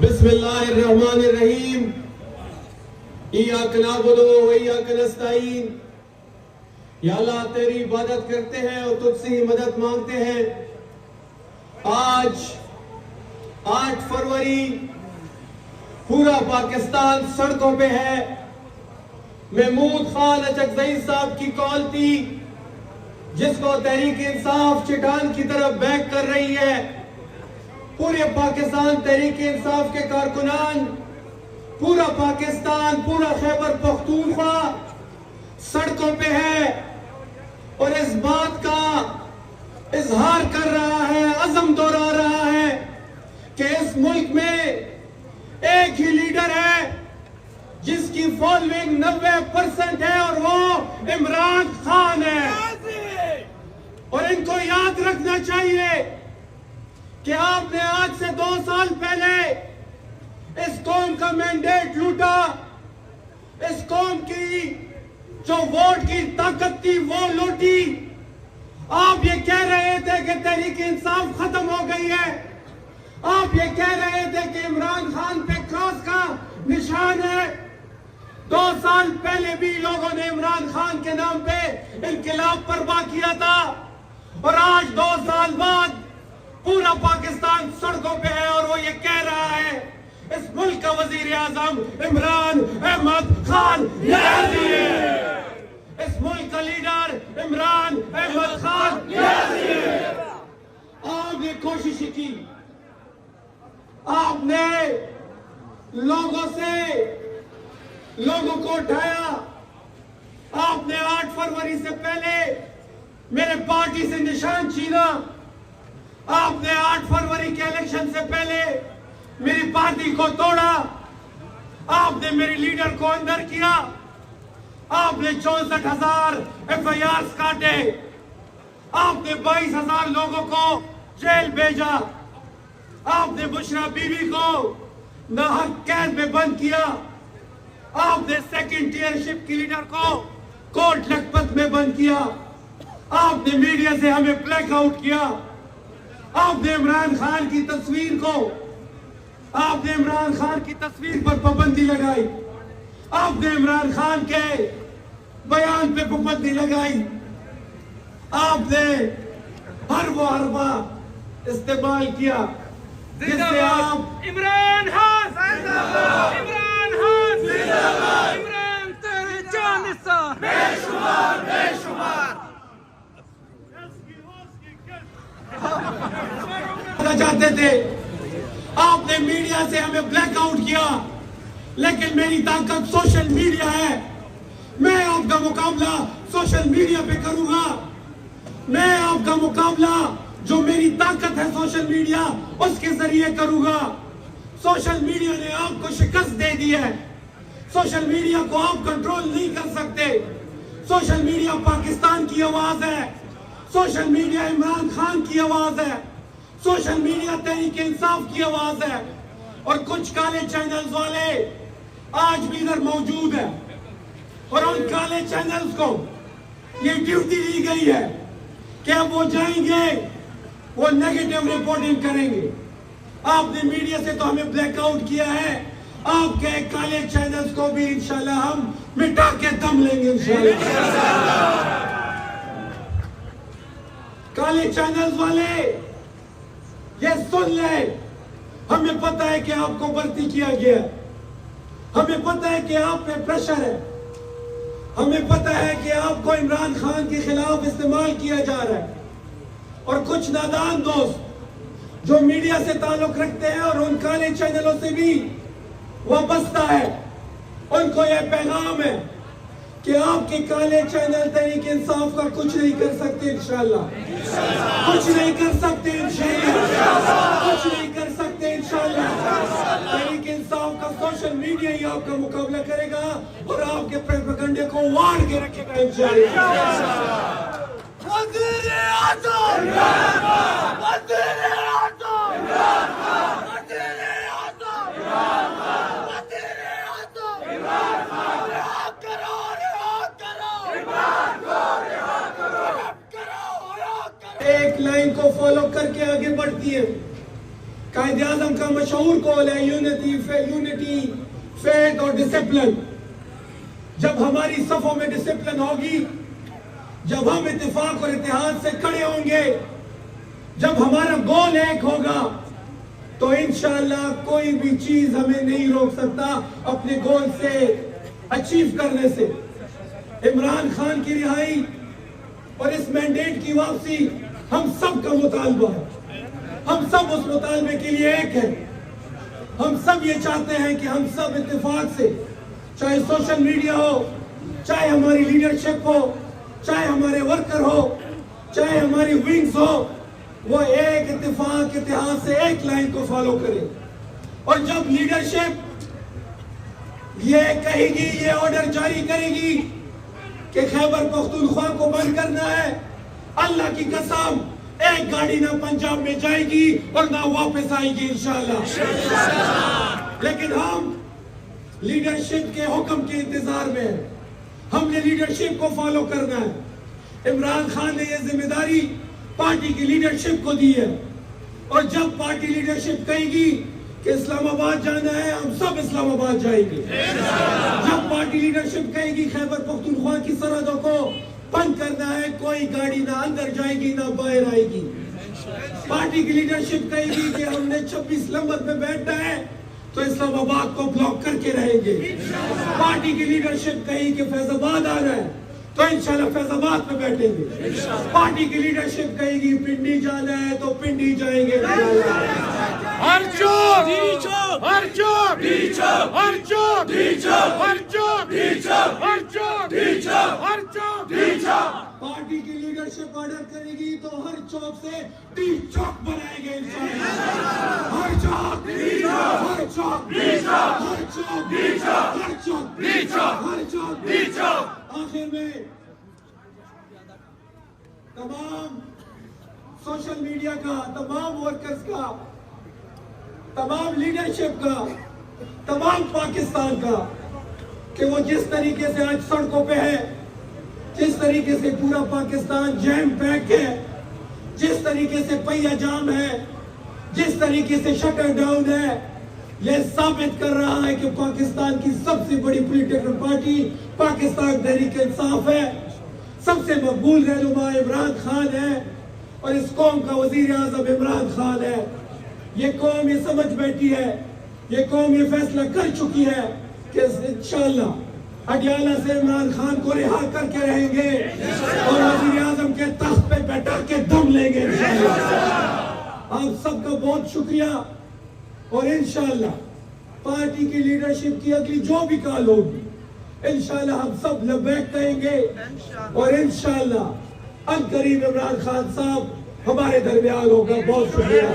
بسم اللہ الرحمن الرحیم ایاک نعبد و ایاک نستعین۔ یا اللہ تیری عبادت کرتے ہیں اور تجھ سے ہی مدد مانگتے ہیں۔ آج 8 فروری پورا پاکستان سڑکوں پہ ہے۔ محمود خان اچکزئی صاحب کی کال تھی جس کو تحریک انصاف چٹان کی طرف بیک کر رہی ہے۔ پورے پاکستان تحریک انصاف کے کارکنان، پورا پاکستان، پورا خیبر پختونخوا سڑکوں پہ ہے اور اس بات کا اظہار کر رہا ہے، عزم دہرا رہا ہے کہ اس ملک میں ایک ہی لیڈر ہے جس کی فالوئنگ 90% ہے اور وہ عمران خان ہے۔ اور ان کو یاد رکھنا چاہیے کہ آپ نے آج سے 2 سال پہلے اس قوم کا مینڈیٹ لوٹا، اس قوم کی جو ووٹ کی طاقت تھی وہ لوٹی۔ آپ یہ کہہ رہے تھے کہ تحریک انصاف ختم ہو گئی ہے، آپ یہ کہہ رہے تھے کہ عمران خان پہ کراس کا نشان ہے۔ 2 سال پہلے بھی لوگوں نے عمران خان کے نام پہ انقلاب برپا کیا تھا اور آج 2 سال بعد پورا پاکستان سڑکوں پہ ہے اور وہ یہ کہہ رہا ہے اس ملک کا وزیر اعظم عمران احمد خان نیازی ہے، اس ملک کا لیڈر عمران احمد خان نیازی ہے۔ آپ نے کوشش کی، آپ نے لوگوں کو اٹھایا، آپ نے 8 فروری سے پہلے میرے پارٹی سے نشان چھینا، آپ نے 8 فروری کے الیکشن سے پہلے میری پارٹی کو توڑا، آپ نے میری لیڈر کو اندر کیا، آپ نے 64,000 FIRs کاٹے، آپ نے 22,000 لوگوں کو جیل بھیجا، آپ نے بشرا بی بی کو ناحق قید میں بند کیا، آپ نے سیکنڈ ٹیئر شپ کی لیڈر کو کوٹ لکھپت میں بند کیا، آپ نے میڈیا سے ہمیں بلیک آؤٹ کیا، آپ نے عمران خان کی تصویر پر پابندی لگائی، آپ نے عمران خان کے بیان پہ پابندی لگائی، آپ نے ہر وہ حربہ استعمال کیا جس سے آپ عمران خان عمران خان عمران تیرے جانثار بے شمار چاہتے تھے۔ آپ نے میڈیا سے ہمیں بلیک آؤٹ کیا، لیکن میری طاقت سوشل میڈیا ہے، میں آپ کا مقابلہ سوشل میڈیا پہ کروں گا، میں آپ کا مقابلہ جو میری طاقت ہے سوشل میڈیا اس کے ذریعے کروں گا۔ سوشل میڈیا نے آپ کو شکست دے دی ہے، سوشل میڈیا کو آپ کنٹرول نہیں کر سکتے۔ سوشل میڈیا پاکستان کی آواز ہے، سوشل میڈیا عمران خان کی آواز ہے، سوشل میڈیا تحریک انصاف کی آواز ہے، اور کچھ کالے چینلز والے آج بھی ادھر موجود ہیں اور ان کالے چینلز کو یہ ڈیوٹی دی گئی ہے کہ اب وہ جائیں گے، وہ نیگیٹو رپورٹنگ کریں گے۔ آپ نے میڈیا سے تو ہمیں بلیک آؤٹ کیا ہے، آپ کے کالے چینلز کو بھی انشاءاللہ ہم مٹا کے دم لیں گے انشاءاللہ۔ کالے چینلز والے یہ سن لیں، ہمیں پتہ ہے کہ آپ کو بھرتی کیا گیا ہے، ہمیں پتہ ہے کہ آپ پہ پریشر ہے، ہمیں پتہ ہے کہ آپ کو عمران خان کے خلاف استعمال کیا جا رہا ہے، اور کچھ نادان دوست جو میڈیا سے تعلق رکھتے ہیں اور ان کالے چینلوں سے بھی وابستہ ہے، ان کو یہ پیغام ہے کہ آپ کے کالے چینل تحریک انصاف کا کچھ نہیں کر سکتے انشاءاللہ، کچھ نہیں کر سکتے انشاءاللہ، کچھ نہیں کر سکتے انشاءاللہ۔ تحریک انصاف کا سوشل میڈیا ہی آپ کا مقابلہ کرے گا اور آپ کے پروپیگنڈے کو واڑ کے رکھے گا انشاءاللہ۔ وزیر اعظم عمران خان، وزیر اعظم عمران خان، وزیر اعظم عمران خان، وزیر اعظم عمران خان، رہا کرو عمران کو، رہا کرو۔ ایک لائن کو فالو کر کے آگے بڑھتی ہے۔ قائد اعظم اعظم کا مشہور قول ہے یونٹی فیتھ اور ڈسپلن. جب ہماری صفوں میں ڈسپلن ہوگی، جب ہم اتفاق اور اتحاد سے کھڑے ہوں گے، جب ہمارا گول ایک ہوگا، تو انشاءاللہ کوئی بھی چیز ہمیں نہیں روک سکتا اپنے گول سے اچیو کرنے سے. عمران خان کی رہائی اور اس مینڈیٹ کی واپسی ہم سب کا مطالبہ ہے. ہم سب اس مطالبے کے لیے ایک ہیں. ہم سب یہ چاہتے ہیں کہ ہم سب اتفاق سے، چاہے سوشل میڈیا ہو، چاہے ہماری لیڈرشپ ہو، چاہے ہمارے ورکر ہو، چاہے ہماری ونگز ہو، وہ ایک اتفاق اتحاد سے ایک لائن کو فالو کرے. اور جب لیڈرشپ یہ کہے گی، یہ آرڈر جاری کرے گی کہ خیبر پختونخوا کو بند کرنا ہے، اللہ کی قسم ایک گاڑی نہ پنجاب میں جائے گی اور نہ واپس آئے گی انشاءاللہ. لیکن ہم لیڈرشپ کے حکم کے انتظار میں ہیں. ہم نے لیڈرشپ کو فالو کرنا ہے. عمران خان نے یہ ذمہ داری پارٹی کی لیڈرشپ کو دی ہے، اور جب پارٹی لیڈرشپ کہے گی کہ اسلام آباد جانا ہے، ہم سب اسلام آباد جائیں گے. جب پارٹی لیڈرشپ کہے گی خیبر پختونخوا کی سرحدوں کو بند کرنا ہے، کوئی گاڑی نہ اندر جائے گی نہ باہر آئے گی. پارٹی کی لیڈرشپ کہے گی کہ ہم نے 26 نمبر پہ بیٹھنا ہے تو اسلام آباد کو بلاک کر کے رہیں گے. پارٹی کی لیڈرشپ کہے کہ فیض آباد آ رہا ہے تو انشاءاللہ فیض آباد پہ بیٹھیں گے. پارٹی کی لیڈرشپ کہے گی پنڈی جانا ہے تو پنڈی جائیں گے. ہر چوک ہر چوک ہر چوک ہر چوک ہر چوک ہر چوک. پارٹی کی لیڈرشپ آرڈر کرے گی تو ہر چوک سے 30 چوک بنائیں گے انشاءاللہ. ہر چوک ہر چوک ہر چوک ہر چوک ہر چوک. آخر میں تمام سوشل میڈیا کا، تمام ورکرز کا، تمام لیڈرشپ کا، تمام پاکستان کا، کہ وہ جس طریقے سے آج سڑکوں پہ ہے، جس طریقے سے پورا پاکستان جیم پیک ہے، جس طریقے سے پہیا جام ہے، جس طریقے سے شٹر ڈاؤن ہے، یہ ثابت کر رہا ہے کہ پاکستان کی سب سے بڑی پولیٹیکل پارٹی پاکستان تحریک انصاف ہے. سب سے مقبول رہنما عمران خان ہے، اور اس قوم کا وزیر اعظم عمران خان ہے. یہ قوم یہ سمجھ بیٹھی ہے، یہ قوم یہ فیصلہ کر چکی ہے کہ انشاءاللہ اڈیالہ سے عمران خان کو رہا کر کے رہیں گے اور وزیر اعظم کے تخت پہ بیٹھا کے دم لیں گے انشاءاللہ. آپ سب کا بہت شکریہ، اور انشاءاللہ پارٹی کی لیڈرشپ کی اگلی جو بھی کال ہوگی انشاءاللہ ہم سب لبیک کہیں گے، اور انشاءاللہ عنقریب عمران خان صاحب ہمارے درمیان ہوگا. بہت شکریہ.